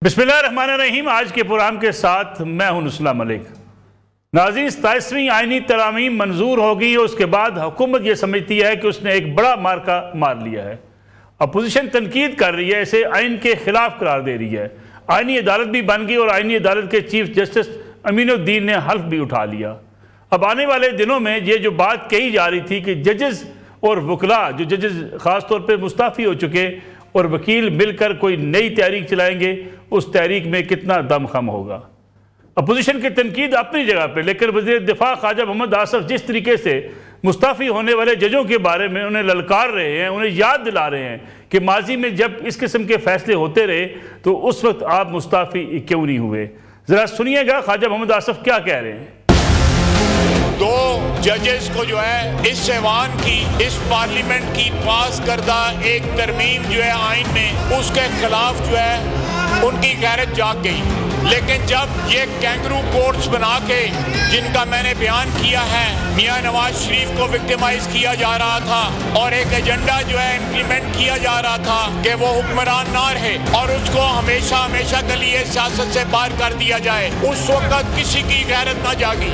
बिस्मिल्लाहिर्रहमानिर्रहीम। आज के प्रोग्राम के साथ मैं हूं नुस्ला मलिक। नाज़रीन, 27वीं आइनी तरामीम मंजूर हो गई और उसके बाद हुकूमत ये समझती है कि उसने एक बड़ा मार्का मार लिया है। अपोजिशन तनकीद कर रही है, इसे आइन के खिलाफ करार दे रही है। आइनी अदालत भी बन गई और आइनी अदालत के चीफ जस्टिस अमीनुद्दीन ने हल्फ भी उठा लिया। अब आने वाले दिनों में ये जो बात कही जा रही थी कि जजेस और वकला, जो जजेस ख़ास तौर पर मुस्ताफ़ी हो चुके और वकील मिलकर कोई नई तहरीक चलाएंगे, उस तहरीक में कितना दमखम होगा। अपोजिशन की तनकीद अपनी जगह पर, लेकिन वज़ीर दिफा ख्वाजा मोहम्मद आसिफ जिस तरीके से मुस्ताफ़ी होने वाले जजों के बारे में उन्हें ललकार रहे हैं, उन्हें याद दिला रहे हैं कि माजी में जब इस किस्म के फैसले होते रहे तो उस वक्त आप मुस्ताफ़ी क्यों नहीं हुए। ज़रा सुनिएगा ख्वाजा मोहम्मद आसिफ क्या कह रहे हैं। दो जजेस को जो है इस ऐवान की, इस पार्लियामेंट की पास करदा एक तरमीम जो है आइन में, उसके खिलाफ जो है उनकी गैरत जाग गई। लेकिन जब ये कैंगरू कोर्ट्स बना के, जिनका मैंने बयान किया है, मियां नवाज शरीफ को विक्टिमाइज किया जा रहा था और एक एजेंडा जो है इम्प्लीमेंट किया जा रहा था कि वो हुक्मरान ना रहे और उसको हमेशा हमेशा के लिए सियासत से बाहर कर दिया जाए, उस वक्त किसी की गैरत ना जागी।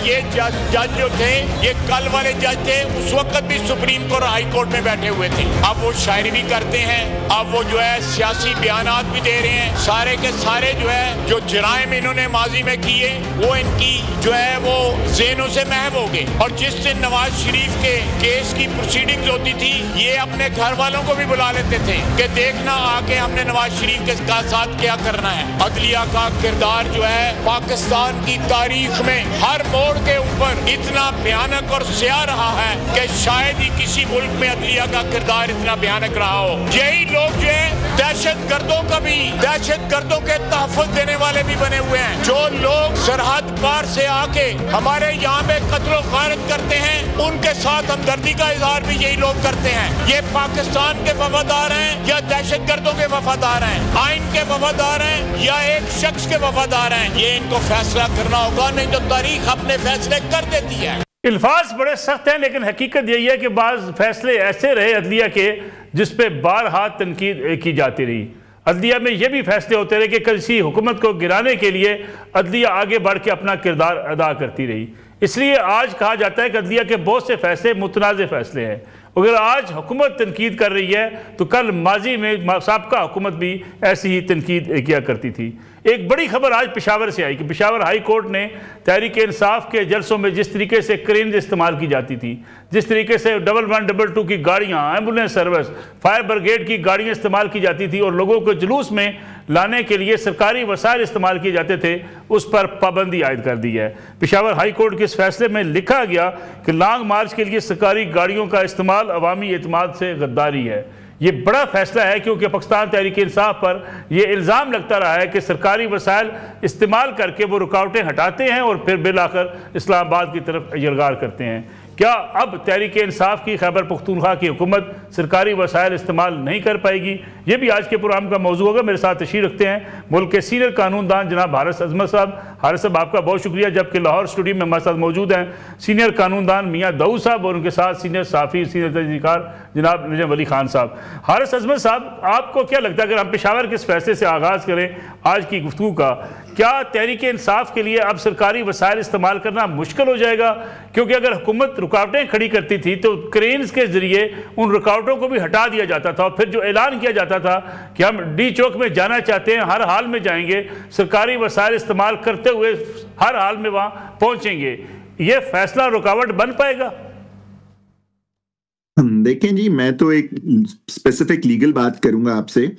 ये जज जो थे, ये कल वाले जज थे, उस वक्त भी सुप्रीम कोर्ट हाई कोर्ट में बैठे हुए थे। अब वो शायरी भी करते हैं, अब वो जो है सियासी बयानात भी दे रहे हैं। सारे के सारे जो है जो जराइम इन्होंने माजी में किए वो इनकी जो है वो ज़हनों से महव हो गए। और जिस दिन नवाज शरीफ के केस की प्रोसीडिंग्स होती थी, ये अपने घर वालों को भी बुला लेते थे कि देखना आके हमने नवाज शरीफ के साथ क्या करना है। अदलिया का किरदार जो है पाकिस्तान की तारीख में हर मोड़ के ऊपर इतना भयानक और स्याह रहा है कि शायद ही किसी मुल्क में अदलिया का किरदार इतना भयानक रहा हो। यही लोग जो है दहशत गर्दों का भी, दहशत गर्दों के तहफ़्फ़ुज़ देने वाले भी बने हुए हैं। जो लोग सरहद पार से आके हमारे यहाँ पे कत्लो गारत करते हैं, उनके साथ हमदर्दी का इजहार भी यही लोग करते हैं। ये पाकिस्तान के वफादार हैं या दहशत गर्दों के वफादार हैं, आइन के वफादार हैं या एक शख्स के वफादार हैं, ये इनको फैसला करना होगा, नहीं तो तारीख अपने फैसले कर देती है। अल्फाज बड़े सख्त हैं, लेकिन हकीकत यही है कि बाज़ फैसले ऐसे रहे अदलिया के जिस पे बारहा तनकीद की जाती रही। अदलिया में ये भी फैसले होते रहे कि किसी हुकूमत को गिराने के लिए अदलिया आगे बढ़ के अपना किरदार अदा करती रही। इसलिए आज कहा जाता है कि अदलिया के बहुत से फैसले मुतनाज़ फैसले हैं। अगर आज हुकूमत तनकीद कर रही है तो कल माजी में साबका हुकूमत भी ऐसी ही तनकीद किया करती थी। एक बड़ी खबर आज पेशावर से आई कि पेशावर हाई कोर्ट ने तहरीक इंसाफ के जलसों में जिस तरीके से क्रेन इस्तेमाल की जाती थी, जिस तरीके से 1122 की गाड़ियाँ, एम्बुलेंस सर्विस, फायर ब्रिगेड की गाड़ियाँ इस्तेमाल की जाती थी और लोगों को जुलूस में लाने के लिए सरकारी वसाइल इस्तेमाल किए जाते थे, उस पर पाबंदी आयद कर दी है। पेशावर हाई कोर्ट के इस फैसले में लिखा गया कि लॉन्ग मार्च के लिए सरकारी गाड़ियों का इस्तेमाल अवामी एतमाद से गद्दारी है। ये बड़ा फैसला है क्योंकि पाकिस्तान तहरीक इंसाफ पर यह इल्ज़ाम लगता रहा है कि सरकारी वसाइल इस्तेमाल करके वो रुकावटें हटाते हैं और फिर बिल आकर इस्लामाबाद की तरफ यलगार करते हैं। क्या अब तहरीक इंसाफ की खैबर पख्तूनख्वा की हुकूमत सरकारी वसाइल इस्तेमाल नहीं कर पाएगी? ये भी आज के प्रोग्राम का मौजू होगा। मेरे साथ तशरीफ़ रखते हैं मुल्क के सीनियर कानूनदान जनाब हारिस अजमत साहब। हारिस साहब, आपका बहुत शुक्रिया। जबकि लाहौर स्टूडियो में हमारे साथ मौजूद हैं सीनियर कानूनदान मियाँ दाऊद साहब और उनके साथ सीनियर साफ़ी, सीनियर तहरीकार जनाब नजम अली खान साहब। हारिस अजमत साहब, आपको क्या लगता है, अगर हम पेशावर के इस फैसले से आगाज़ करें आज की गुफ्तगू का, क्या तहरीक इंसाफ के लिए अब सरकारी वसाइल इस्तेमाल करना मुश्किल हो जाएगा? क्योंकि अगर हुकूमत रुकावटें खड़ी करती थी तो क्रेन्स के जरिए उन रुकावटों को भी हटा दिया जाता था और फिर जो ऐलान किया जाता था कि हम डी चौक में जाना चाहते हैं, हर हाल में जाएंगे, सरकारी वसाइल इस्तेमाल करते हुए हर हाल में वहाँ पहुँचेंगे, ये फैसला रुकावट बन पाएगा? देखें जी, मैं तो एक स्पेसिफिक लीगल बात करूंगा आपसे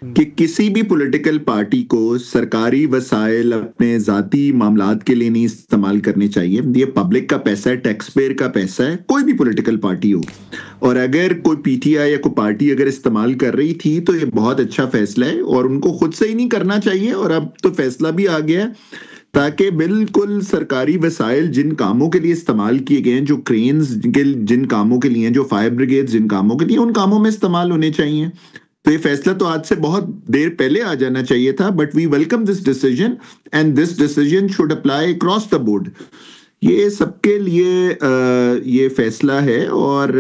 कि किसी भी पॉलिटिकल पार्टी को सरकारी वसाइल अपने जाती मामलात के लिए नहीं इस्तेमाल करने चाहिए। ये पब्लिक का पैसा है, टैक्स पेयर का पैसा है, कोई भी पॉलिटिकल पार्टी हो। और अगर कोई पीटीआई या कोई पार्टी अगर इस्तेमाल कर रही थी तो ये बहुत अच्छा फैसला है और उनको खुद से ही नहीं करना चाहिए। और अब तो फैसला भी आ गया है ताकि बिल्कुल सरकारी वसाइल जिन कामों के लिए इस्तेमाल किए गए हैं, जो क्रेन्स जिन कामों के लिए, जो फायर ब्रिगेड जिन कामों के लिए, उन कामों में इस्तेमाल होने चाहिए। तो ये फैसला तो आज से बहुत देर पहले आ जाना चाहिए था, but we welcome this decision and this decision should apply across the board. ये सबके लिए ये फैसला है और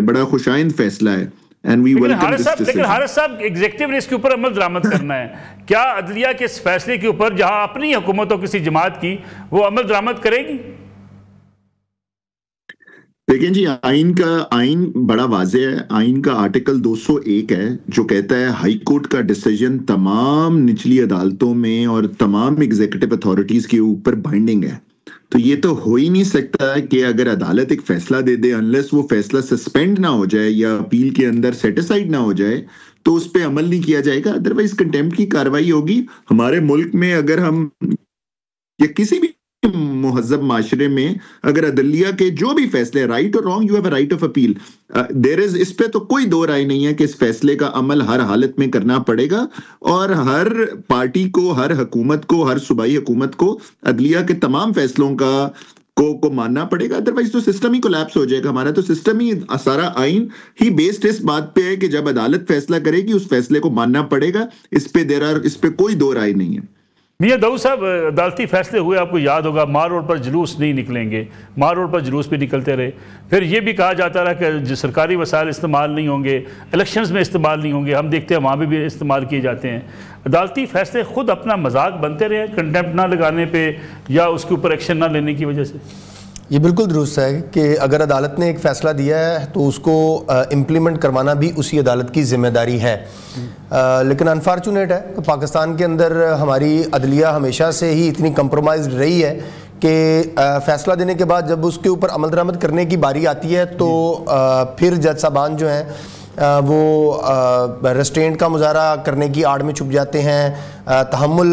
बड़ा खुशाइंद फैसला है। and we welcome this decision. लेकिन हारिस साहब, एग्जीक्यूटिव ने इसके ऊपर अमल दरामद करना है। क्या अदलिया के इस फैसले के ऊपर जहां अपनी हुकूमत हो किसी जमात की, वो अमल दरामद करेगी? लेकिन जी, आइन बड़ा वाज़ेह है। आइन का आर्टिकल 201 है जो कहता है हाई कोर्ट का डिसीजन तमाम निचली अदालतों में और तमाम एग्जीक्यूटिव अथॉरिटीज के ऊपर बाइंडिंग है। तो ये तो हो ही नहीं सकता कि अगर अदालत एक फैसला दे दे, अनलेस वो फैसला सस्पेंड ना हो जाए या अपील के अंदर सेटिसाइड ना हो जाए, तो उस पर अमल नहीं किया जाएगा। अदरवाइज कंटेम्प्ट की कार्रवाई होगी। हमारे मुल्क में अगर हम या किसी भी मुहज़्ज़ब माशरे में अगर अदलिया के जो भी फैसले, राइट और wrong, you have a right of appeal, there is, इस पे तो कोई दो राय नहीं है कि इस फैसले का अमल हर हालत में करना पड़ेगा और हर पार्टी को, हर हुकूमत को, हर सूबाई हुकूमत को अदलिया के तमाम फैसलों को मानना पड़ेगा। अदरवाइज तो सिस्टम ही कोलैप्स हो जाएगा। हमारा तो सिस्टम ही, सारा आइन ही बेस्ड इस बात पे है कि जब अदालत फैसला करेगी उस फैसले को मानना पड़ेगा। इस पे कोई दो राय नहीं है। मियां दाऊद साहब, अदालती फैसले हुए, आपको याद होगा, मार रोड पर जुलूस नहीं निकलेंगे, मार रोड पर जुलूस भी निकलते रहे। फिर ये भी कहा जाता रहा कि सरकारी वसाइल इस्तेमाल नहीं होंगे, इलेक्शंस में इस्तेमाल नहीं होंगे। हम देखते हैं वहाँ भी इस्तेमाल किए जाते हैं। अदालती फैसले खुद अपना मजाक बनते रहे कंटेम्प्ट ना लगाने पर या उसके ऊपर एक्शन ना लेने की वजह से। ये बिल्कुल दुरुस्त है कि अगर अदालत ने एक फ़ैसला दिया है तो उसको इम्प्लीमेंट करवाना भी उसी अदालत की ज़िम्मेदारी है। लेकिन अनफॉर्चुनेट है कि पाकिस्तान के अंदर हमारी अदलिया हमेशा से ही इतनी कंप्रोमाइज़ रही है कि फ़ैसला देने के बाद जब उसके ऊपर अमल दरामद करने की बारी आती है तो फिर जज साहबान जो हैं वो रेस्ट्रेंट का मुजाहरा करने की आड़ में छुप जाते हैं, तहम्मुल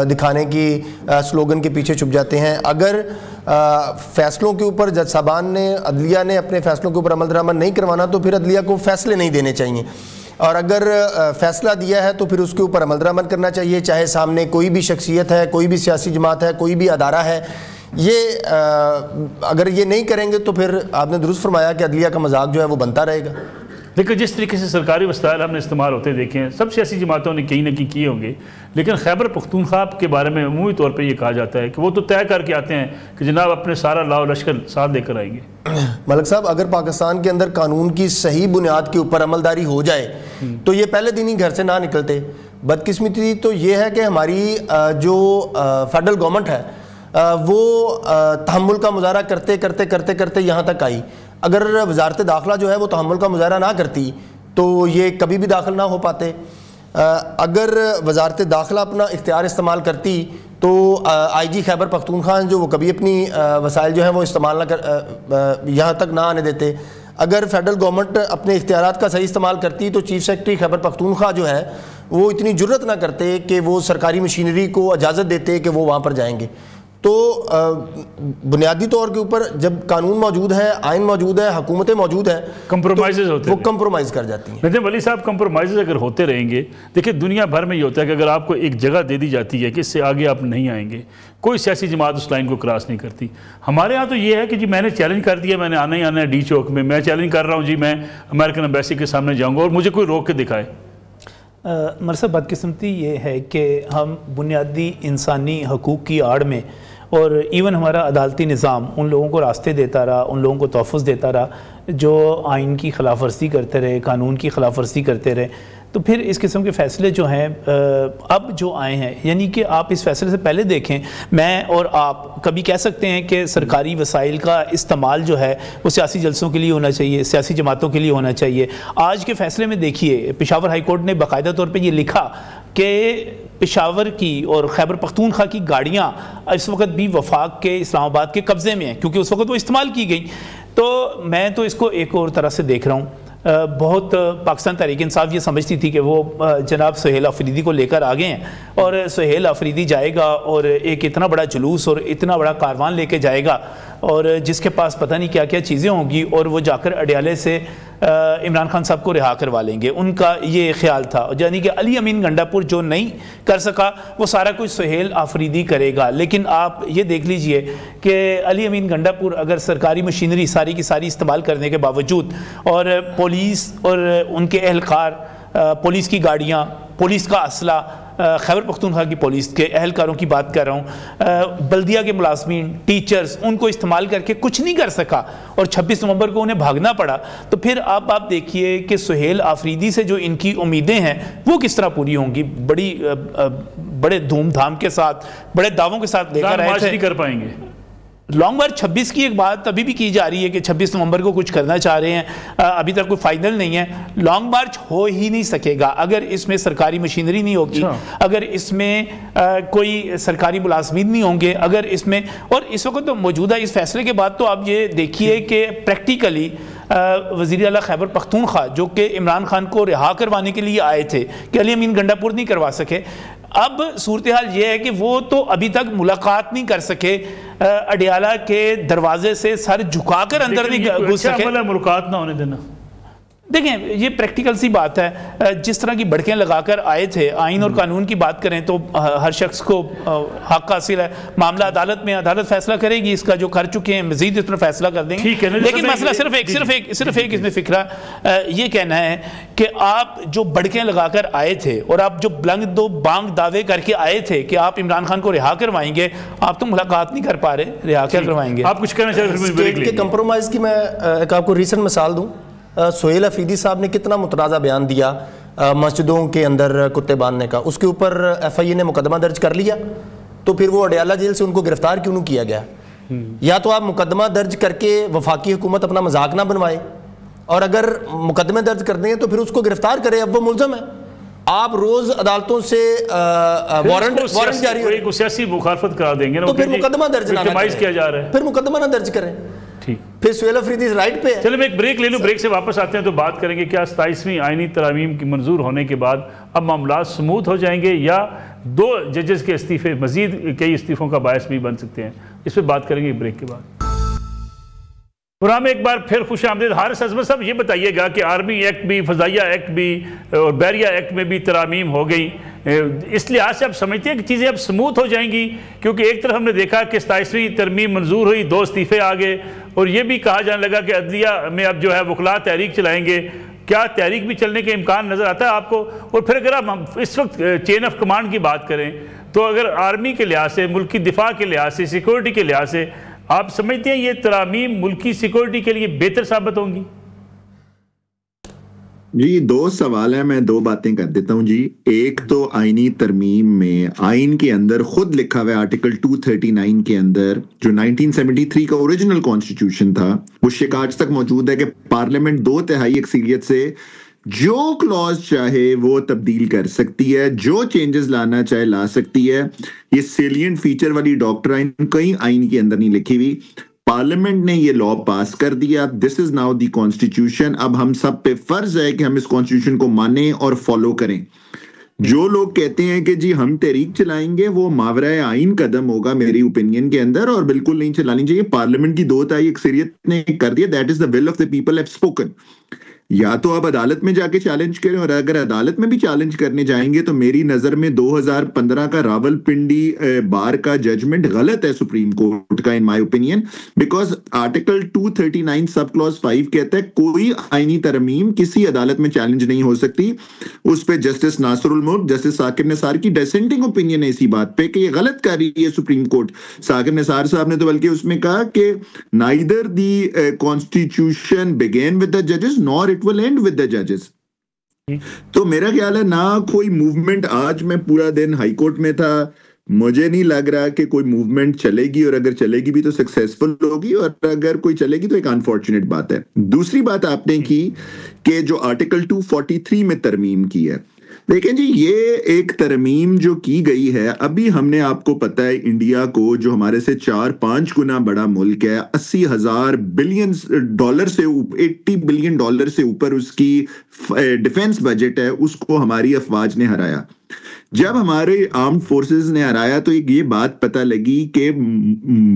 दिखाने की स्लोगन के पीछे छुप जाते हैं। अगर फैसलों के ऊपर जज साहबान ने, अदलिया ने अपने फैसलों के ऊपर अमल दरामद नहीं करवाना तो फिर अदलिया को फैसले नहीं देने चाहिए, और अगर फैसला दिया है तो फिर उसके ऊपर अमल दरामद करना चाहिए, चाहे सामने कोई भी शख्सियत है, कोई भी सियासी जमात है, कोई भी अदारा है। ये अगर ये नहीं करेंगे तो फिर आपने दुरुस्त फरमाया कि अदलिया का मजाक जो है वो बनता रहेगा। लेकिन जिस तरीके से सरकारी वसाइल हमने इस्तेमाल होते देखे हैं, सब सियासी जमातों ने कहीं ना कहीं किए होंगे, लेकिन खैबर पख्तूनख्वा के बारे में अमूमी तौर पर यह कहा जाता है कि वो तो तय करके आते हैं कि जनाब अपने सारा लाओ लश्कर साथ लेकर आएंगे। मलिक साहब, अगर पाकिस्तान के अंदर कानून की सही बुनियाद के ऊपर अमलदारी हो जाए तो ये पहले दिन ही घर से ना निकलते। बदकिस्मती तो ये है कि हमारी जो फेडरल गवर्नमेंट है वो तहम्मुल का मुजाहरा करते करते करते करते यहाँ तक आई। अगर वजारत दाखिला जो है वो तहम्मुल का मुजाहरा ना करती तो ये कभी भी दाखिल ना हो पाते। अगर वजारत दाखिला अपना इख्तियार इस्तेमाल करती तो IG खैबर पख्तूनख्वा जो वो कभी अपनी वसाइल जो है वो इस्तेमाल ना कर यहाँ तक ना आने देते। अगर फेडरल गवर्नमेंट अपने इख्तियारात का सही इस्तेमाल करती तो चीफ सेक्रेटरी खैबर पख्तूनख्वा जो है वो इतनी जुर्रत ना करते कि वो सरकारी मशीनरी को इजाज़त देते कि वो वहाँ पर जाएंगे। तो बुनियादी तौर के ऊपर जब कानून मौजूद है, आइन मौजूद है, हुकूमतें मौजूद हैं, कंप्रोमाइज़ होते हैं, वो कंप्रोमाइज़ कर जाती हैं। लेकिन वली साहब, कंप्रोमाइज़ अगर होते रहेंगे, देखिए दुनिया भर में ये होता है कि अगर आपको एक जगह दे दी जाती है कि इससे आगे आप नहीं आएंगे, कोई सियासी जमात उस लाइन को क्रॉस नहीं करती। हमारे यहाँ तो ये है कि जी मैंने चैलेंज कर दिया, मैंने आना ही आना है डी चौक में, मैं चैलेंज कर रहा हूँ जी, मैं अमेरिकन एम्बेसी के सामने जाऊँगा और मुझे कोई रोक के दिखाए। मरसा, बदकिस्मती ये है कि हम बुनियादी इंसानी हकूक़ की आड़ में और इवन हमारा अदालती निज़ाम उन लोगों को रास्ते देता रहा, उन लोगों को तोहफ़्फ़ देता रहा जो आइन की खिलाफ वर्जी करते रहे, कानून की खिलाफ वर्जी करते रहे। तो फिर इस किस्म के फ़ैसले जो हैं अब जो आए हैं, यानी कि आप इस फैसले से पहले देखें, मैं और आप कभी कह सकते हैं कि सरकारी वसाइल का इस्तेमाल जो है वो सियासी जलसों के लिए होना चाहिए, सियासी जमातों के लिए होना चाहिए। आज के फ़ैसले में देखिए, पेशावर हाई कोर्ट ने बाकायदा तौर पर ये लिखा कि पेशावर की और खैबर पख्तूनख्वा की गाड़ियाँ इस वक्त भी वफाक के इस्लामाबाद के कब्ज़े में हैं, क्योंकि उस वक्त वो इस्तेमाल की गई। तो मैं तो इसको एक और तरह से देख रहा हूँ। बहुत पाकिस्तान तहरीक इंसाफ ये समझती थी कि वो जनाब सुहेल अफरीदी को लेकर आ गए हैं और सुहेल अफरीदी जाएगा और एक इतना बड़ा जुलूस और इतना बड़ा कारवान लेके जाएगा और जिसके पास पता नहीं क्या क्या चीज़ें होंगी और वो जाकर अडयाले से इमरान खान साहब को रिहा करवा लेंगे। उनका ये ख्याल था, यानी कि अली अमीन गंडापुर जो नहीं कर सका वो सारा कुछ सुहेल अफरीदी करेगा। लेकिन आप ये देख लीजिए कि अली अमीन गंडापुर अगर सरकारी मशीनरी सारी की सारी इस्तेमाल करने के बावजूद और पुलिस और उनके एहलकार, पुलिस की गाड़ियाँ, पुलिस का असला, खैबर पख्तूनख्वा की पुलिस के एहलकारों की बात कर रहा हूँ, बल्दिया के मुलाजमीन, टीचर्स, उनको इस्तेमाल करके कुछ नहीं कर सका और 26 नवंबर को उन्हें भागना पड़ा। तो फिर आप देखिए कि सुहेल आफरीदी से जो इनकी उम्मीदें हैं वो किस तरह पूरी होंगी। बड़े धूमधाम के साथ, बड़े दावों के साथ लेकर आए थे, कर पाएंगे। लॉन्ग मार्च 26 की एक बात अभी भी की जा रही है कि 26 नवंबर को कुछ करना चाह रहे हैं, अभी तक कोई फाइनल नहीं है। लॉन्ग मार्च हो ही नहीं सकेगा अगर इसमें सरकारी मशीनरी नहीं होगी, अगर इसमें कोई सरकारी मुलाजमीन नहीं होंगे, अगर इसमें, और इस वक्त तो मौजूदा इस फैसले के बाद तो आप ये देखिए कि प्रैक्टिकली वज़ीर आला खैबर पख्तूनख्वा जो कि इमरान खान को रिहा करवाने के लिए आए थे कि अली अमीन गंडापुर नहीं करवा सके, अब सूरत हाल ये है कि वो तो अभी तक मुलाकात नहीं कर सके, अडियाला के दरवाजे से सर झुकाकर अंदर नहीं घुस सके। मुलाकात ना होने देना, देखें ये प्रैक्टिकल सी बात है। जिस तरह की भड़कें लगाकर आए थे, आइन और कानून की बात करें तो हर शख्स को हक हासिल है, मामला अदालत में, अदालत फैसला करेगी इसका, जो कर चुके हैं मजीद इस पर फैसला कर देंगे। लेकिन मसला सिर्फ एक इसमें फिक्रा ये कहना है कि आप जो भड़कें लगाकर आए थे और आप जो ब्लंग दो बांग दावे करके आए थे कि आप इमरान खान को रिहा करवाएंगे, आप तो मुलाकात नहीं कर पा रहे, रिहा क्या करवाएंगे? आप कुछ कहना चाहिए? कंप्रोमाइज की मैं एक आपको रीसेंट मिसाल दूं, सुहेल अफरीदी साहब ने कितना मुतनाज़ा बयान दिया मस्जिदों के अंदर कुत्ते बांधने का, उसके ऊपर FIA ने मुकदमा दर्ज कर लिया, तो फिर वो अडियाला जेल से उनको गिरफ्तार क्यों नहीं किया गया? या तो आप मुकदमा दर्ज करके वफाकी हुकूमत अपना मजाक ना बनवाए, और अगर मुकदमे दर्ज कर दें तो फिर उसको गिरफ्तार करें, अब वो मुलजम है। आप रोज अदालतों से वारंट जारी हो, सियासी मुखालफत करा देंगे ना, तो फिर मुकदमा दर्ज किया जा रहा है, फिर मुकदमा ना दर्ज करें, फिर सुहेल अफरीदी राइट पे है। चलो मैं एक ब्रेक ले लूं, ब्रेक से वापस आते हैं तो बात करेंगे क्या 27वीं आईनी तरामीम की मंजूर होने के बाद अब मामला स्मूथ हो जाएंगे या 2 जजेस के इस्तीफे मजीद कई इस्तीफों का बायस भी बन सकते हैं, इस पर बात करेंगे ब्रेक के बाद। प्रोग्राम में एक बार फिर खुश आमदीद। हारिस अजमत साहब ये बताइएगा कि आर्मी एक्ट भी, फजाइया एक्ट भी और बैरिया एक्ट में भी तरामीम हो गई, इस लिहाज से आप समझते हैं कि चीज़ें अब स्मूथ हो जाएंगी? क्योंकि एक तरफ हमने देखा कि 27वीं तरमीम मंजूर हुई, 2 इस्तीफे आ गए और ये भी कहा जाने लगा कि अदलिया में अब जो है वकला तहरीक चलाएंगे। क्या तहरीक भी चलने के इम्कान नज़र आता है आपको? और फिर अगर आप इस वक्त चेन ऑफ कमांड की बात करें तो अगर आर्मी के लिहाज से, मुल्की दिफा के लिहाज से, सिक्योरिटी के लिहाज से आप समझते हैं ये तरामीम मुल्की सिक्योरिटी के लिए बेहतर साबित होंगी? जी 2 सवाल है, मैं 2 बातें कर देता हूं जी। एक तो आईनी तरमीम में आइन के अंदर खुद लिखा हुआ है आर्टिकल 239 के अंदर, जो 1973 का ओरिजिनल कॉन्स्टिट्यूशन था, वो शिक आज तक मौजूद है कि पार्लियामेंट 2/3 अक्सरियत से जो क्लॉज चाहे वो तब्दील कर सकती है, जो चेंजेस लाना चाहे ला सकती है। ये सेलिएंट फीचर वाली डॉक्ट्राइन कहीं आइन के अंदर नहीं लिखी हुई, पार्लियामेंट ने ये लॉ पास कर दिया, this is now the constitution. अब हम सब पे फर्ज है कि हम इस कॉन्स्टिट्यूशन को माने और फॉलो करें। जो लोग कहते हैं कि जी हम तहरीक चलाएंगे, वो मावरा आइन कदम होगा मेरी ओपिनियन के अंदर, और बिल्कुल नहीं चलानी चाहिए। पार्लियामेंट की 2/3 अक्सरियत ने कर दिया, that is the will of the people have spoken. या तो आप अदालत में जाके चैलेंज करें, और अगर अदालत में भी चैलेंज करने जाएंगे तो मेरी नजर में 2015 का रावलपिंडी बार का जजमेंट गलत है सुप्रीम कोर्ट का, in my opinion, because article 239 sub clause 5 कहता है कोई आईनी तरमीम किसी अदालत में चैलेंज नहीं हो सकती। उस पर जस्टिस नासरुल मुल्क, जस्टिस साकिब निसार की डिसेंटिंग ओपिनियन है इसी बात पे कि ये गलत कर रही है सुप्रीम कोर्ट। साकिब निसार साहब ने तो बल्कि उसमें कहा कि neither the constitution begin with the जजेस nor it will and with the जजेस। तो मेरा ख्याल है ना कोई मूवमेंट, आज मैं पूरा दिन हाई कोर्ट में था, मुझे नहीं लग रहा कि कोई मूवमेंट चलेगी, और अगर चलेगी भी तो सक्सेसफुल होगी, और अगर कोई चलेगी तो एक अनफॉर्चुनेट बात है। दूसरी बात आपने की कि जो आर्टिकल 243 में तरमीम की है, देखें जी ये एक तरमीम जो की गई है, अभी हमने आपको पता है इंडिया को जो हमारे से 4-5 गुना बड़ा मुल्क है, 80,000 बिलियन डॉलर से, 80 बिलियन डॉलर से ऊपर उसकी डिफेंस बजट है, उसको हमारी अफवाज ने हराया। जब हमारे आर्म्ड फोर्सेस ने हराया तो ये बात पता लगी कि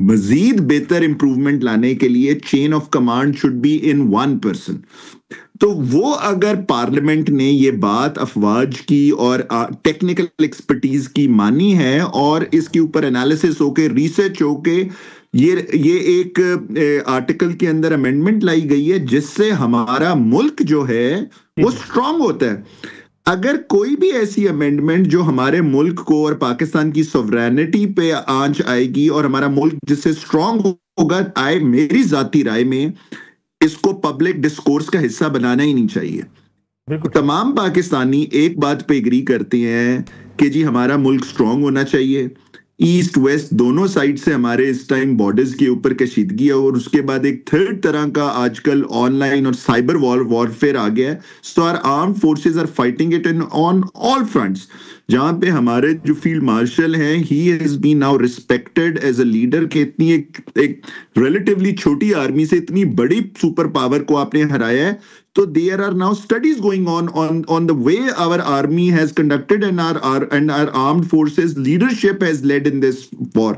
मजीद बेहतर इंप्रूवमेंट लाने के लिए chain of command should be in 1 person. तो वो अगर पार्लियामेंट ने ये बात अफवाज की और टेक्निकल एक्सपर्टीज की मानी है, और इसके ऊपर एनालिसिस होके, रिसर्च होके ये एक आर्टिकल के अंदर अमेंडमेंट लाई गई है जिससे हमारा मुल्क जो है वो स्ट्रांग होता है। अगर कोई भी ऐसी अमेंडमेंट जो हमारे मुल्क को और पाकिस्तान की सॉवरेनिटी पे आंच आएगी और हमारा मुल्क जिससे स्ट्रांग होगा, मेरी जाती राय में इसको पब्लिक डिस्कोर्स का हिस्सा बनाना ही नहीं चाहिए। तमाम पाकिस्तानी एक बात पे एग्री करते हैं कि जी हमारा मुल्क स्ट्रांग होना चाहिए, ईस्ट वेस्ट दोनों साइड से हमारे इस टाइम बॉर्डर्स के ऊपर कशीदगी है, और उसके बाद एक थर्ड तरह का आजकल ऑनलाइन और साइबर वॉरफेयर आ गया है। So our armed forces are fighting it in on all fronts. जहां पे हमारे जो फील्ड मार्शल हैं, he has been now respected as a leader कि इतनी एक रिलेटिवली छोटी आर्मी से इतनी बड़ी सुपर पावर को आपने हराया है। So there are now studies going on the way our army has conducted and our armed forces leadership has led in this war.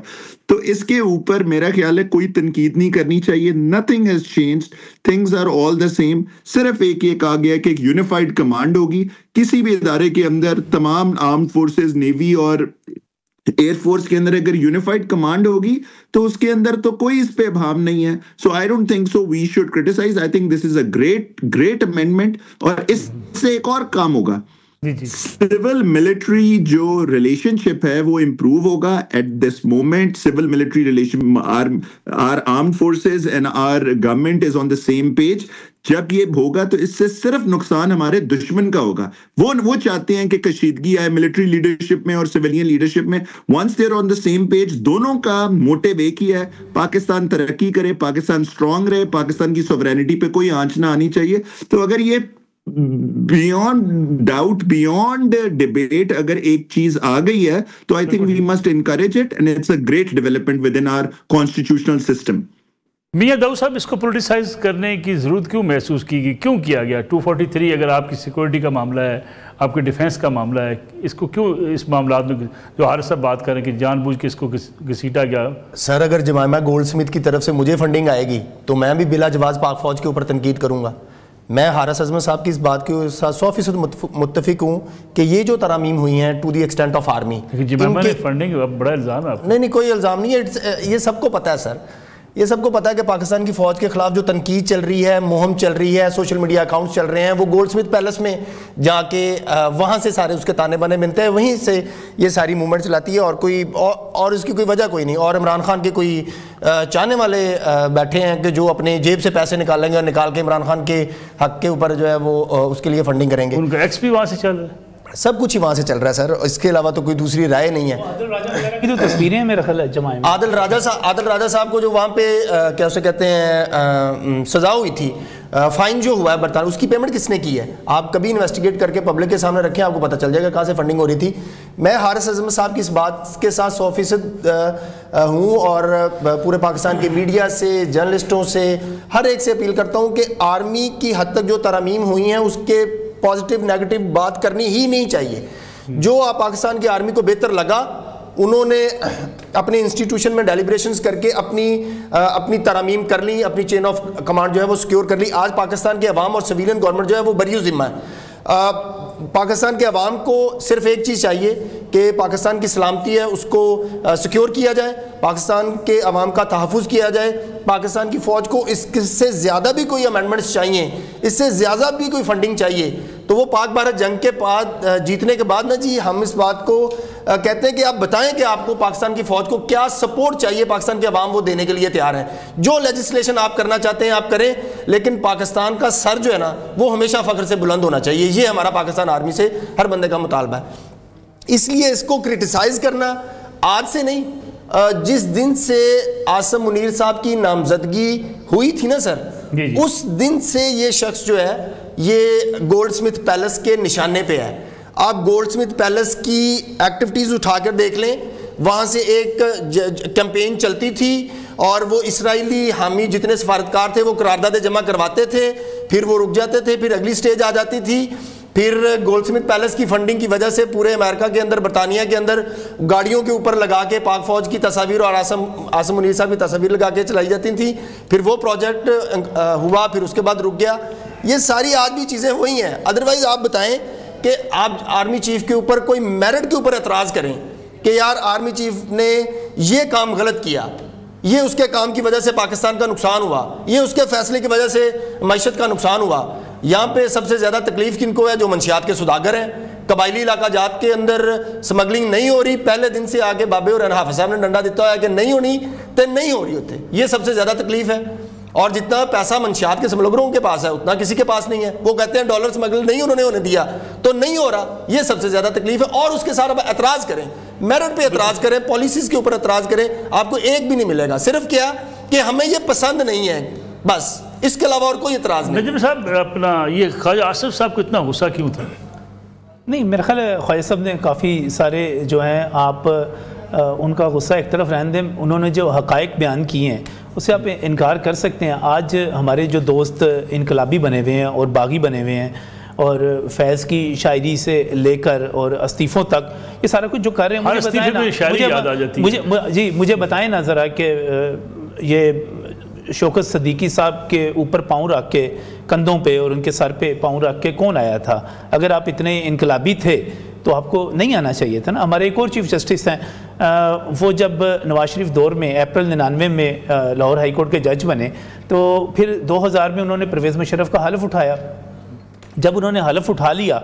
तो इसके ऊपर मेरा ख्याल है कोई तनकीद नहीं करनी चाहिए। Nothing has changed, things are all the same। सिर्फ एक आ गया कि एक यूनिफाइड कमांड होगी किसी भी इदारे के अंदर, तमाम आर्म्ड फोर्सेस, नेवी और एयरफोर्स के अंदर अगर यूनिफाइड कमांड होगी तो उसके अंदर तो कोई इस पे भाव नहीं है। So I don't think so we should criticise. I think this is a great amendment, और इससे एक और काम होगा, सिविल मिलिट्री जो रिलेशनशिप है वो इंप्रूव होगा। At this moment civil military relation, our armed forces and our government is on the same page. जब ये होगा तो इससे सिर्फ नुकसान हमारे दुश्मन का होगा। वो चाहते हैं कि कशीदगी आए मिलिट्री लीडरशिप में और सिविलियन लीडरशिप में। Once they are on the same page, दोनों का मोटिव एक ही है, पाकिस्तान तरक्की करे, पाकिस्तान स्ट्रांग रहे, पाकिस्तान की सॉवरेनिटी पे कोई आंच ना आनी चाहिए। तो अगर ये बियॉन्ड डाउट, बियॉन्ड डिबेट अगर एक चीज आ गई है तो I think we must encourage it, and it's a great development within our constitutional system. Mian Dawood sahab, इसको पोलिटिसाइज करने की ज़रूरत क्यों महसूस की गई, क्यों किया गया? 243 अगर आपकी सिक्योरिटी का मामला है, आपके डिफेंस का मामला है, इसको क्यों इस मामला में जो हर सब बात करें कि जानबूझ के इसको घसीटा गया? सर, अगर जमाइमा गोल्डस्मिथ की तरफ से मुझे फंडिंग आएगी तो मैं भी बिला जवाब पाक फौज के ऊपर तनकीद करूँगा। मैं हारिस अजमत साहब की इस बात के साथ 100% मुत्तफिक हूँ कि ये जो तरामीम हुई हैं to the extent of army, funding बड़ा इल्ज़ाम है। नहीं, कोई इल्ज़ाम नहीं है, ये सबको पता है सर, ये सबको पता है कि पाकिस्तान की फ़ौज के खिलाफ जो तनकीद चल रही है, मुहिम चल रही है, सोशल मीडिया अकाउंट्स चल रहे हैं, वो गोल्डस्मिथ पैलेस में जाके वहाँ से सारे उसके ताने बाने मिलते हैं, वहीं से ये सारी मूवमेंट चलाती है, और कोई और इसकी कोई वजह कोई नहीं। और इमरान खान के कोई चाहने वाले बैठे हैं कि जो अपने जेब से पैसे निकालेंगे और निकाल के इमरान खान के हक के ऊपर जो है वो उसके लिए फंडिंग करेंगे। उनका एक्स भी वहाँ से चल रहा है, सब कुछ ही वहाँ से चल रहा है सर, इसके अलावा तो कोई दूसरी राय नहीं है। आदिल राजा की तो तस्वीरें मेरा ख्याल है जमाए में, आदिल राजा साहब को जो वहाँ पे क्या उसे कहते हैं सजा हुई थी, फाइन जो हुआ है बरतान, उसकी पेमेंट किसने की है? आप कभी इन्वेस्टिगेट करके पब्लिक के सामने रखें, आपको पता चल जाएगा कहाँ से फंडिंग हो रही थी। मैं हारिस अजमत साहब की इस बात के साथ 100% हूँ, और पूरे पाकिस्तान के मीडिया से, जर्नलिस्टों से, हर एक से अपील करता हूँ कि आर्मी की हद तक जो तरमीम हुई हैं उसके पॉजिटिव नेगेटिव बात करनी ही नहीं चाहिए। जो आप पाकिस्तान की आर्मी को बेहतर लगा, उन्होंने अपने इंस्टीट्यूशन में डेलिब्रेशंस करके अपनी तरमीम कर ली, अपनी चेन ऑफ कमांड जो है वो सिक्योर कर ली। आज पाकिस्तान के अवाम और सिविलियन गवर्नमेंट जो है वो बरी जिम्मा है। पाकिस्तान के अवाम को सिर्फ एक चीज़ चाहिए कि पाकिस्तान की सलामती है उसको सिक्योर किया जाए, पाकिस्तान के अवाम का तहफ़्फ़ुज़ किया जाए। पाकिस्तान की फ़ौज को इससे ज़्यादा भी कोई अमेंडमेंट्स चाहिए, इससे ज़्यादा भी कोई फंडिंग चाहिए, तो वो पाक भारत जंग के बाद जीतने के बाद ना जी हम इस बात को कहते हैं कि आप बताएं कि आपको पाकिस्तान की फ़ौज को क्या सपोर्ट चाहिए, पाकिस्तान के अवाम वो देने के लिए तैयार है। जो लेजिस्लेशन आप करना चाहते हैं आप करें, लेकिन पाकिस्तान का सर जो है ना वो हमेशा फ़ख्र से बुलंद होना चाहिए। ये हमारा पाकिस्तान आर्मी से हर बंदे का मुतालबा है। इसलिए इसको क्रिटिसाइज़ करना आज से नहीं, जिस दिन से आसम मुनीर साहब की नामजदगी हुई थी ना सर, उस दिन से ये शख्स जो है ये गोल्डस्मिथ पैलेस के निशाने पे है। आप गोल्डस्मिथ पैलेस की एक्टिविटीज़ उठाकर देख लें, वहाँ से एक कैंपेन चलती थी और वो इसराइली हामी जितने सफारतकार थे वो करारदादे जमा करवाते थे, फिर वो रुक जाते थे, फिर अगली स्टेज आ जाती थी। फिर गोल्डस्मिथ पैलेस की फंडिंग की वजह से पूरे अमेरिका के अंदर, बरतानिया के अंदर गाड़ियों के ऊपर लगा के पाक फौज की तस्वीर और आसम मुनीर साहब की तस्वीर लगा के चलाई जाती थी। फिर वो प्रोजेक्ट हुआ, फिर उसके बाद रुक गया। ये सारी आज भी चीज़ें हुई हैं। अदरवाइज़ आप बताएं कि आप आर्मी चीफ के ऊपर कोई मेरिट के ऊपर एतराज़ करें कि यार आर्मी चीफ ने ये काम गलत किया, ये उसके काम की वजह से पाकिस्तान का नुकसान हुआ, ये उसके फैसले की वजह से मईशत का नुकसान हुआ। यहाँ पे सबसे ज़्यादा तकलीफ किनको है? जो मंशियात के सौदागर हैं, कबायली इलाका जात के अंदर स्मगलिंग नहीं हो रही, पहले दिन से आके बाबे और हाफिज साहब ने डंडा दिता है कि नहीं होनी तो नहीं हो रही होते। ये सबसे ज़्यादा तकलीफ है। और जितना पैसा मंशियात के स्मगलरों के पास है उतना किसी के पास नहीं है। वो कहते हैं डॉलर स्मगल नहीं उन्होंने होने दिया तो नहीं हो रहा, ये सबसे ज़्यादा तकलीफ है। और उसके साथ अब एतराज़ करें, मेरिट पे एतराज़ करें, पॉलिसीज़ के ऊपर एतराज़ करें, आपको एक भी नहीं मिलेगा। सिर्फ क्या कि हमें ये पसंद नहीं है, बस, इसके अलावा और कोई एतराज़ नहीं। नजम साहब, अपना ये ख्वाजा आसिफ साहब को इतना गुस्सा क्यों था? नहीं, मेरा ख्याल है ख्वाजा साहब ने काफ़ी सारे जो हैं, आप उनका गुस्सा एक तरफ रहने दें, उन्होंने जो हक़ाइक़ बयान किए हैं उससे आप इनकार कर सकते हैं। आज हमारे जो दोस्त इनकलाबी बने हुए हैं और बागी बने हुए हैं, और फैज़ की शायरी से लेकर और इस्तीफ़ों तक ये सारा कुछ जो कर रहे हैं, मुझे बताएं ना, मुझे बताएं ना ज़रा कि ये शौकत सदीकी साहब के ऊपर पाँव रख के, कंधों पे और उनके सर पे पाँव रख के कौन आया था? अगर आप इतने इनकलाबी थे तो आपको नहीं आना चाहिए था ना। हमारे एक और चीफ जस्टिस हैं, वो जब नवाज शरीफ दौर में अप्रैल 99 में लाहौर हाई कोर्ट के जज बने, तो फिर 2000 में उन्होंने परवेज़ मुशर्रफ का हलफ उठाया। जब उन्होंने हलफ उठा लिया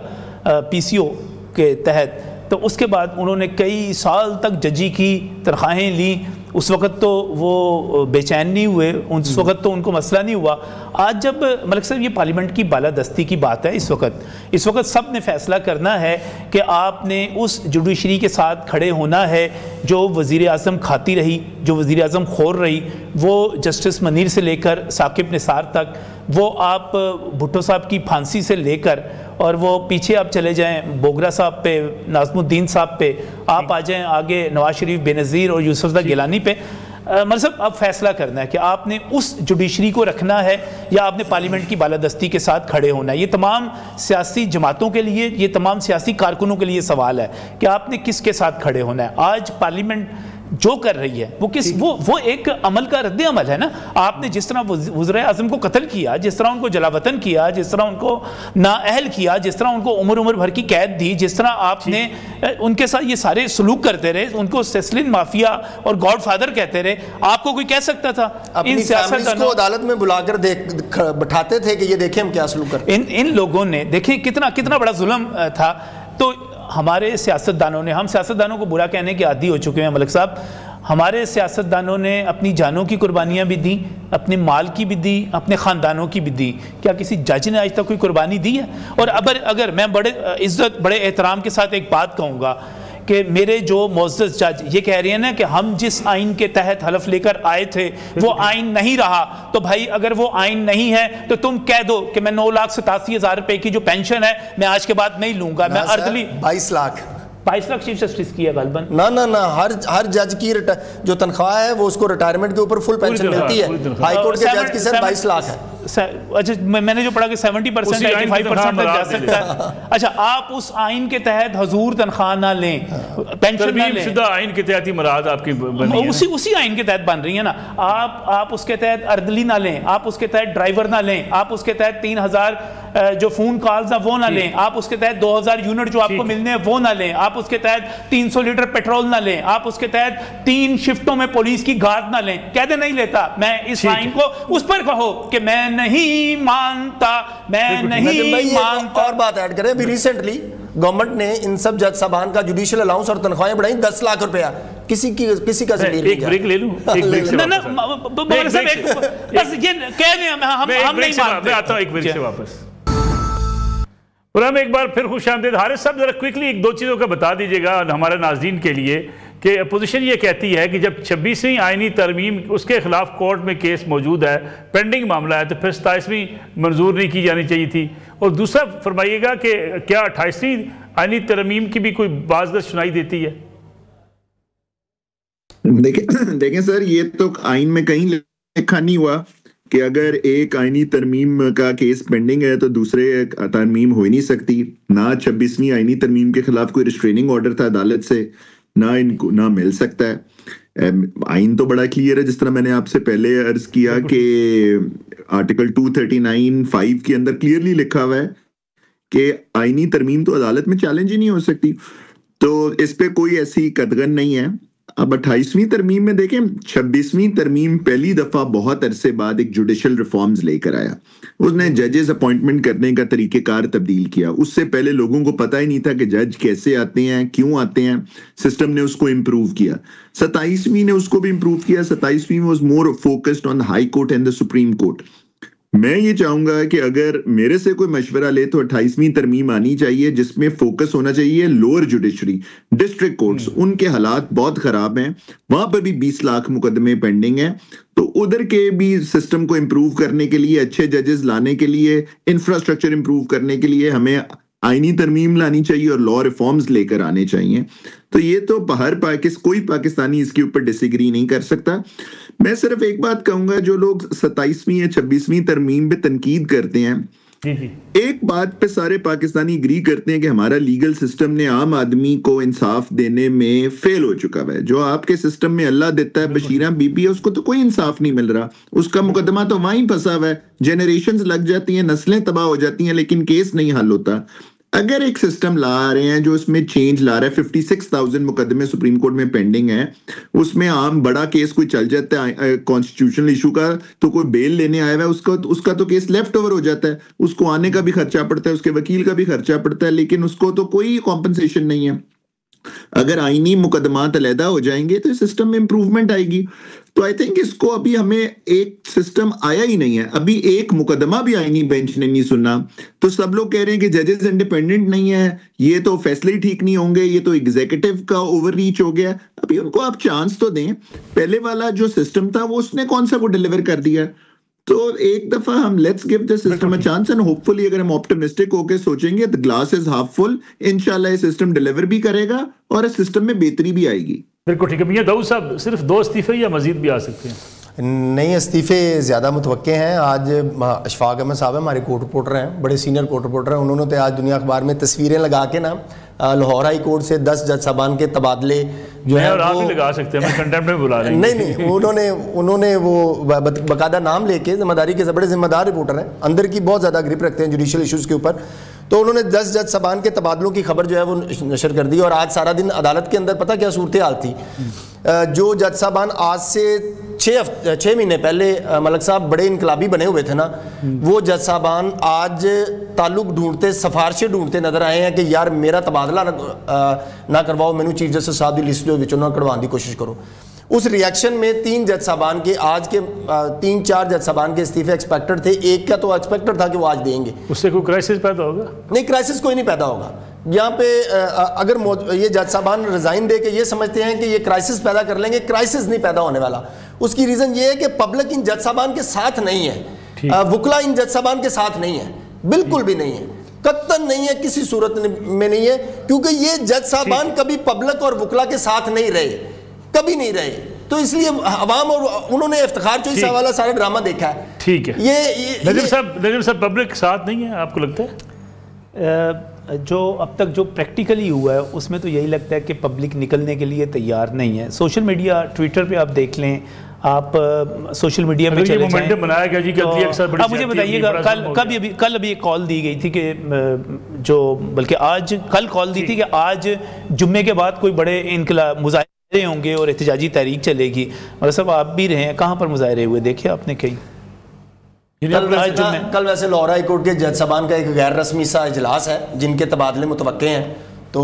PCO के तहत, तो उसके बाद उन्होंने कई साल तक जजी की तनख्वाहें ली। उस वक़्त तो वो बेचैन नहीं हुए, उस वक़्त तो उनको मसला नहीं हुआ। आज जब मलिक साहब, ये पार्लियामेंट की बालादस्ती की बात है, इस वक्त सब ने फैसला करना है कि आपने उस जुडिशरी के साथ खड़े होना है जो वज़ीर आज़म खाती रही, जो वज़ीर आज़म खोर रही, वो जस्टिस मनीर से लेकर साकिब निसार तक, वो आप भुट्टो साहब की फांसी से लेकर, और वो पीछे आप चले जाएं बोगरा साहब पे, नाज़मुद्दीन साहब पे, आप आ जाएं आगे नवाज शरीफ, बेनज़ीर और यूसुफ़ गिलानी पे। मतलब अब फैसला करना है कि आपने उस जुडिशरी को रखना है या आपने पार्लियामेंट की बालादस्ती के साथ खड़े होना है। ये तमाम सियासी जमातों के लिए, ये तमाम सियासी कारकुनों के लिए सवाल है कि आपने किसके साथ खड़े होना है। आज पार्लियामेंट जो कर रही है वो एक अमल का रद्द अमल है ना। आपने जिस तरह वज़ीर आज़म को कत्ल किया, जिस तरह उनको जलावतन किया, जिस तरह उनको नाअहल किया, जिस तरह उनको उम्र भर की कैद दी, जिस तरह आपने उनके साथ ये सारे सलूक करते रहे, उनको सेस्लिन माफिया और गॉडफादर कहते रहे, आपको कोई कह सकता था? इन सियासतदानों को अदालत में बुलाकर बैठाते थे कि ये देखें हम क्या सलूक करते हैं। इन लोगों ने देखें कितना बड़ा जुल्म था। तो हमारे सियासतदानों ने, हम सियासतदानों को बुरा कहने के आदी हो चुके हैं मलिक साहब, हमारे सियासतदानों ने अपनी जानों की कुर्बानियाँ भी दी, अपने माल की भी दी, अपने ख़ानदानों की भी दी। क्या किसी जज ने आज तक कोई कुर्बानी दी है? और अगर मैं बड़े इज़्ज़त, बड़े एहतराम के साथ एक बात कहूँगा कि मेरे जो मोअज़्ज़ज़ जज ये कह रहे हैं ना कि हम जिस आइन के तहत हलफ लेकर आए थे वो आइन नहीं रहा, तो भाई अगर वो आइन नहीं है तो तुम कह दो कि मैं 9,87,000 रुपए की जो पेंशन है मैं आज के बाद नहीं लूंगा। मैं अर्दली 22 लाख चीफ जस्टिस की है गलबन। ना हर जज की जो तनख्वाह है वो उसको रिटायरमेंट के ऊपर फुल पेंशन मिलती है। हाई कोर्ट के जज की सिर्फ 22 लाख है। अच्छा, मैंने जो पढ़ा कि 70%, 85% तक जा सकता है। अच्छा, आप उस आइन के तहत हजूर तनख्वाह ना लें, पेंशन ना लें, सीधा आइन के तहत ही मुराद आपकी बनी है। उसी आइन के तहत बन रही है ना। आप उसके तहत अर्दली ना लें, आप उसके तहत ड्राइवर ना लें, आप उसके तहत 3,000 जो फोन कॉल्स हैं वो ना लें, आप उसके तहत 2,000 यूनिट जो आपको मिलने हैं वो ना लें, आप उसके तहत 300 लीटर पेट्रोल ना लें, आप उसके तहत 3 शिफ्टों में पुलिस की गार्ड ना लें। कहते नहीं लेता, मैं इस आइन को उस पर कहो कि मैं नहीं मानता, मैं नहीं मानता। और बात ऐड करें, अभी रिसेंटली गवर्नमेंट ने इन सब जज साहबान का जुडिशियल अलाउंस और तनख्वाहें बढ़ाई 10 लाख रुपया। किसी का एक ब्रेक ले लूं, एक ब्रेक से बस ये कह दें हम नहीं मानते। मैं आता हूं एक ब्रेक से वापस। एक बार फिर खुशामदीद। हारिस साहब जरा क्विकली एक दो चीज़ों का बता दीजिएगा हमारे नाज़रीन के लिए कि अपोजिशन ये कहती है कि जब 26वीं आइनी तरमीम उसके खिलाफ कोर्ट में केस मौजूद है, पेंडिंग मामला है, तो फिर 27वीं मंजूर नहीं की जानी चाहिए थी। और दूसरा फरमाइएगा कि क्या 28वीं आइनी तरमीम की भी कोई बाज़ सुनाई देती है? देखें सर, ये तो आइन में कहीं लिखा नहीं हुआ कि अगर एक आइनी तरमीम का केस पेंडिंग है तो दूसरे तरमीम हो ही नहीं सकती। ना 26वीं आइनी तरमीम के खिलाफ कोई रिस्ट्रेनिंग ऑर्डर था अदालत से, ना इनको ना मिल सकता है। आइन तो बड़ा क्लियर है, जिस तरह मैंने आपसे पहले अर्ज किया कि आर्टिकल 239(5) के अंदर क्लियरली लिखा हुआ है कि आइनी तरमीम तो अदालत में चैलेंज ही नहीं हो सकती। तो इस पे कोई ऐसी कतगन नहीं है। अब 28वीं तरमीम में देखें, 26वीं तरमीम पहली दफा बहुत अरसे बाद एक जुडिशल रिफॉर्म्स लेकर आया। उसने जजेस अपॉइंटमेंट करने का तरीकेकार तब्दील किया। उससे पहले लोगों को पता ही नहीं था कि जज कैसे आते हैं, क्यों आते हैं। सिस्टम ने उसको इम्प्रूव किया। 27वीं ने उसको भी इम्प्रूव किया। 27वीं was more focused on High Court and the Supreme Court. मैं ये चाहूंगा कि अगर मेरे से कोई मशवरा ले तो 28वीं तरमीम आनी चाहिए जिसमें फोकस होना चाहिए लोअर जुडिशरी, डिस्ट्रिक्ट कोर्ट्स। उनके हालात बहुत खराब हैं, वहां पर भी 20 लाख मुकदमे पेंडिंग हैं। तो उधर के भी सिस्टम को इंप्रूव करने के लिए, अच्छे जजेस लाने के लिए, इंफ्रास्ट्रक्चर इंप्रूव करने के लिए हमें आईनी तरमीम लानी चाहिए और लॉ रिफॉर्म्स लेकर आने चाहिए। तो ये तो कोई पाकिस्तानी इसके ऊपर डिसएग्री नहीं कर सकता। मैं सिर्फ एक बात कहूंगा, जो लोग 27वीं या 26वीं तरमीम पे तनकीद करते हैं, एक बात पे सारे पाकिस्तानी एग्री करते हैं कि हमारा लीगल सिस्टम ने आम आदमी को इंसाफ देने में फेल हो चुका है। जो आपके सिस्टम में अल्लाह देता है, बशीरा बीबी है, उसको तो कोई इंसाफ नहीं मिल रहा। उसका मुकदमा तो वहीं फंसा हुआ है, जनरेशंस लग जाती हैं, नस्लें तबाह हो जाती हैं, लेकिन केस नहीं हल होता। अगर एक सिस्टम ला रहे हैं जो इसमें चेंज ला रहा है, 56,000 मुकदमे सुप्रीम कोर्ट में पेंडिंग है, उसमें आम बड़ा केस कोई चल जाता है कॉन्स्टिट्यूशनल इशू का, तो कोई बेल लेने आया हुआ है, उसका तो केस लेफ्ट ओवर हो जाता है, उसको आने का भी खर्चा पड़ता है, उसके वकील का भी खर्चा पड़ता है, लेकिन उसको तो कोई कॉम्पनसेशन नहीं है। अगर आईनी मुकदमात अलहदा हो जाएंगे तो सिस्टम में इंप्रूवमेंट आएगी। तो आई थिंक इसको अभी हमें एक सिस्टम आया ही नहीं है, अभी एक मुकदमा भी आईनी बेंच ने नहीं सुना। तो सब लोग कह रहे हैं कि जजेस इंडिपेंडेंट नहीं है, ये तो फैसले ही ठीक नहीं होंगे, ये तो एग्जीक्यूटिव का ओवर रीच हो गया। अभी उनको आप चांस तो दें। पहले वाला जो सिस्टम था वो उसने कौन सा वो डिलीवर कर दिया। तो एक दफा हम let's give the system a chance and hopefully अगर हम ऑप्टिमिस्टिक होकर सोचेंगे the glass is half full, इंशाल्लाह ये सिस्टम डिलीवर भी करेगा और इस सिस्टम में बेहतरी भी आएगी। बिल्कुल ठीक है। मियां दाऊद साहब, सिर्फ 2 इस्तीफे या मजीद भी आ सकते हैं? नए इस्तीफे ज़्यादा मुतवक्के हैं। आज अशफाक अहमद साहब हमारे कोर्ट रिपोर्टर हैं, बड़े सीनियर कोर्ट रिपोर्टर हैं, उन्होंने तो आज दुनिया अखबार में तस्वीरें लगा के ना लाहौर हाई कोर्ट से 10 जज साहबान के तबादले जो है और आप भी लगा सकते हैं, मैं कंटेम्प्ट में बुला रहे हैं। नहीं, उन्होंने वो बाकायदा नाम लेके जिम्मेदारी के बड़े जिम्मेदार रिपोर्टर हैं, अंदर की बहुत ज़्यादा ग्रिप रखते हैं जुडिशल इशूज़ के ऊपर। तो उन्होंने 10 जज साहबान के तबादलों की खबर जो है वो नशर कर दी। और आज सारा दिन अदालत के अंदर पता क्या सूरत हाल थी, जो जज साहबान आज से 6 महीने पहले मलक साहब बड़े इनकलाबी बने हुए थे ना, वो जज साहबान आज ताल्लुक ढूंढते, सिफारिशें ढूंढते नजर आए हैं कि यार मेरा तबादला ना करवाओ, मैनू चीफ जस्टिस साहब की लिस्ट जो विचों ना कढ़वाने की कोशिश करो। उस रिएक्शन में 3 जज साहबान के आज के 3-4 जज साहबान के इस्तीफे एक्सपेक्टेड थे। एक का तो एक्सपेक्टेड था कि वो आज देंगे। उससे कोई क्राइसिस पैदा होगा? नहीं, क्राइसिस कोई नहीं पैदा होगा। यहाँ पे अगर ये जज साहबान रिजाइन दे के ये समझते हैं कि ये क्राइसिस पैदा कर लेंगे, क्राइसिस नहीं पैदा होने वाला। उसकी रीजन ये है कि पब्लिक इन जज साहबान के साथ नहीं है, वकला इन जज साहबान के साथ नहीं है, बिल्कुल भी नहीं है, कत्तन नहीं है, किसी सूरत में नहीं है, क्योंकि ये जज साहबान कभी पब्लिक और वकला के साथ नहीं रहे, कभी नहीं रहे। तो इसलिए अवाम और उन्होंने इफ्तिखार चोइस वाला सारा ड्रामा देखा है। ठीक है। लेकिन सब पब्लिक साथ नहीं है, आपको लगता है? जो अब तक जो प्रैक्टिकली हुआ है उसमें तो यही लगता है कि पब्लिक निकलने के लिए तैयार नहीं है। सोशल मीडिया, ट्विटर पे आप देख लें, आप सोशल मीडिया पे चले जाएं, बनाया गया जी, आप मुझे बताइएगा कल अभी एक कॉल दी गई थी कि जो बल्कि आज कल कॉल दी थी कि आज जुम्मे के बाद कोई बड़े मुजाहरे होंगे और एहतजाजी तहरीक चलेगी। मतलब सब आप भी रहे हैं, कहाँ पर मुजाहरे हुए देखे आपने कहीं? कल वैसे लाहौर हाई कोर्ट के जज साहबान का एक गैर रस्मी सा इजलास है जिनके तबादले मुतवक्के हैं, तो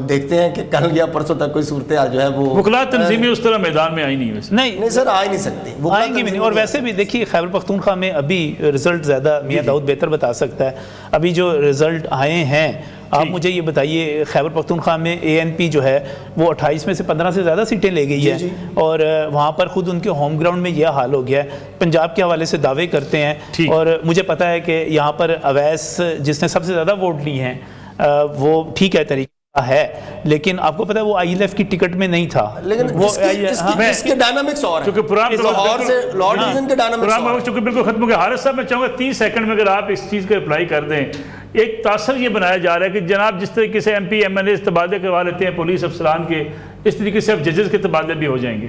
देखते हैं कि कल या परसों तक कोई सूरत हाल जो है वो वकला तंजीमें उस तरह मैदान में आई नहीं। वैसे नहीं सर, आ ही नहीं सकती, आएंगी भी नहीं। और वैसे भी देखिए खैबर पख्तूनख्वा में अभी रिजल्ट ज़्यादा मियां दाऊद बेहतर बता सकता है। अभी जो रिजल्ट आए हैं, आप मुझे ये बताइए, खैबर पख्तूनख्वा में ANP जो है वो 28 में से 15 से ज़्यादा सीटें ले गई है और वहाँ पर खुद उनके होम ग्राउंड में यह हाल हो गया है। पंजाब के हवाले से दावे करते हैं और मुझे पता है कि यहाँ पर अवैस जिसने सबसे ज़्यादा वोट ली हैं वो ठीक है तरीका है, लेकिन आपको पता है वो ILF की टिकट में नहीं था। लेकिन वो इसके डायनामिक्स और क्योंकि लाहौर से लॉर्ड डिवीजन के डायनामिक्स चूंकि बिल्कुल खत्म हो गया। हारिस साहब, मैं चाहूँगा 30 सेकंड में अगर आप इस चीज़ का रिप्लाई कर दें। एक तासर ये बनाया जा रहा है कि जनाब जिस तरीके से MP MLA तबादले करवा लेते हैं पुलिस अफसरान के, इस तरीके से अब जजेस के तबादले भी हो जाएंगे।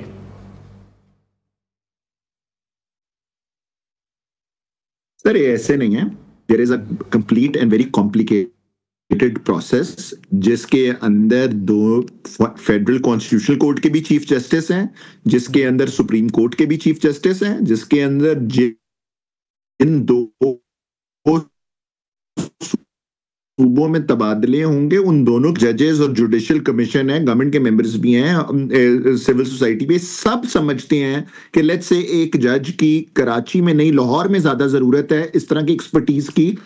सर ये ऐसे नहीं है, there is a complete and very complicated process जिसके अंदर 2 फेडरल कॉन्स्टिट्यूशनल कोर्ट के भी चीफ जस्टिस हैं, जिसके अंदर सुप्रीम कोर्ट के भी चीफ जस्टिस हैं, जिसके अंदर इन 2 सूबों में तबादले होंगे, उन दोनों जजेस और जुडिशियल कमीशन है, गवर्नमेंट के मेंबर्स भी हैं, सिविल सोसाइटी भी, सब समझते हैं कि लेट्स से एक जज की कराची में नहीं लाहौर में ज्यादा जरूरत है इस तरह की एक्सपर्टीज की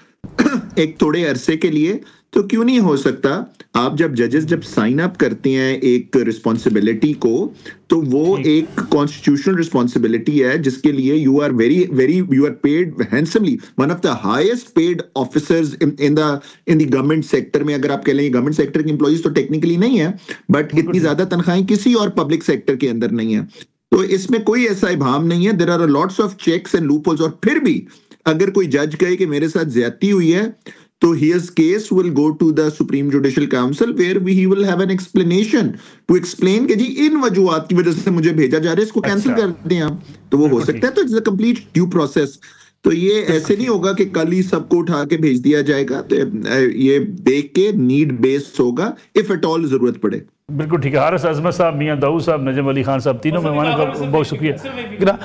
एक थोड़े अरसे के लिए, तो क्यों नहीं हो सकता आप जब साइन अप करते हैं एक रिस्पॉन्सिबिलिटी को, तो वो एक कॉन्स्टिट्यूशनल रिस्पॉन्सिबिलिटी है जिसके लिए you are paid handsomely, one of the highest paid officers in the government sector में। अगर आप कह लें गवर्नमेंट सेक्टर के एम्प्लॉइज तो टेक्निकली नहीं है, बट इतनी ज्यादा तनख्वाहें किसी और पब्लिक सेक्टर के अंदर नहीं है, तो इसमें कोई ऐसा इबाम नहीं है। There are lots of checks and loopholes, और फिर भी अगर कोई जज कहे कि मेरे साथ ज्यादती हुई है, तो his case will go to the Supreme Judicial Council where he will have an explanation to explain कि जी इन वजूहात की वजह से मुझे भेजा जा रहा है, इसको कैंसिल कर दें आप, तो वो हो सकता है। तो it's a complete due process. तो ये ऐसे नहीं होगा कि कल ही सबको उठा के भेज दिया जाएगा, तो ये देख के नीड बेस्ड होगा इफ एट ऑल जरूरत पड़े। बिल्कुल ठीक है। हारिस अजमत साहब, मियां दाऊद साहब, नजम अली खान साहब, तीनों मेहमानों का बहुत शुक्रिया।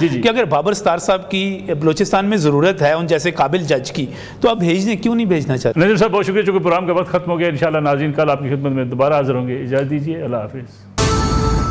कि अगर बाबर सत्तार साहब की बलूचिस्तान में ज़रूरत है उन जैसे काबिल जज की, तो आप भेजने क्यों नहीं भेजना चाहते? नजम साहब बहुत शुक्रिया, चूँकि प्रोग्राम का वक्त खत्म हो गया। इंशाल्लाह नाज़रीन कल आपकी खिदमत में दोबारा हाजिर होंगे। इजाज़त दीजिए, अल्लाह हाफिज़।